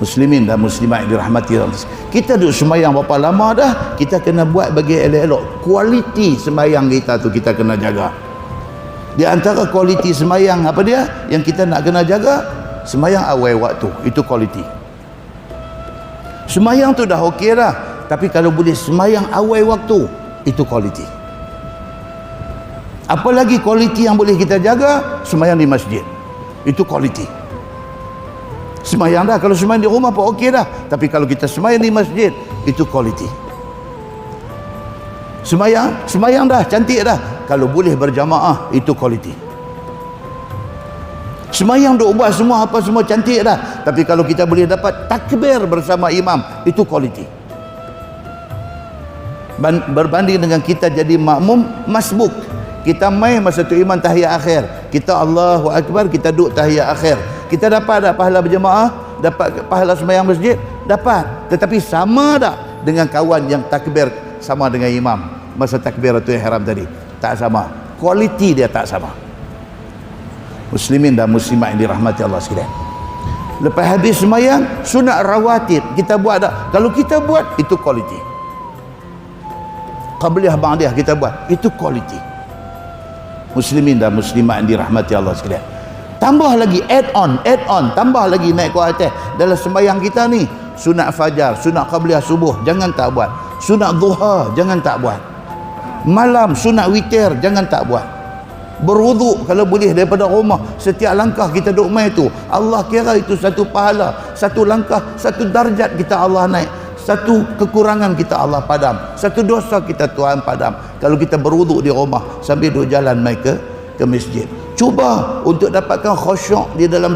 Muslimin dan muslimat yang dirahmati Allah. Kita duduk sembahyang berapa lama dah, kita kena buat bagi elok-elok. Kualiti sembahyang kita tu kita kena jaga. Di antara kualiti sembahyang apa dia yang kita nak kena jaga? Sembahyang awal waktu, itu kualiti. Sembahyang tu dah okey dah, tapi kalau boleh sembahyang awal waktu, itu kualiti. Apalagi kualiti yang boleh kita jaga, sembahyang di masjid, itu kualiti. Sembahyang dah, kalau sembahyang di rumah pun okey dah, tapi kalau kita sembahyang di masjid, itu kualiti. Sembahyang dah, cantik dah, kalau boleh berjamaah, itu kualiti. Sembahyang duk buat semua apa semua cantik dah, tapi kalau kita boleh dapat takbir bersama imam, itu kualiti. Berbanding dengan kita jadi makmum masbuk, kita main masa tu imam tahiyat akhir, kita Allahu Akbar, kita duduk tahiyat akhir, kita dapat tak pahala berjemaah, dapat pahala sembahyang masjid? Dapat. Tetapi sama tak dengan kawan yang takbir sama dengan imam masa takbiratul ihram tadi? Tak sama. Kualiti dia tak sama. Muslimin dan muslimat yang dirahmati Allah sekalian, lepas habis sembahyang, sunat rawatib kita buat tak? Kalau kita buat, itu kualiti. Qabliyah ba'diyah kita buat, itu kualiti. Muslimin dan muslimat yang dirahmati Allah sekalian, tambah lagi add on, tambah lagi naik ke atas dalam sembahyang kita ni. Sunat fajar, sunat qabliyah subuh, jangan tak buat. Sunat duha, jangan tak buat. Malam sunat witir, jangan tak buat. Berwuduk kalau boleh daripada rumah, setiap langkah kita duk mai tu, Allah kira itu satu pahala, satu langkah, satu darjat kita Allah naik, satu kekurangan kita Allah padam, satu dosa kita Tuhan padam. Kalau kita berwuduk di rumah sambil duk jalan mai ke masjid, cuba untuk dapatkan khusyuk di dalam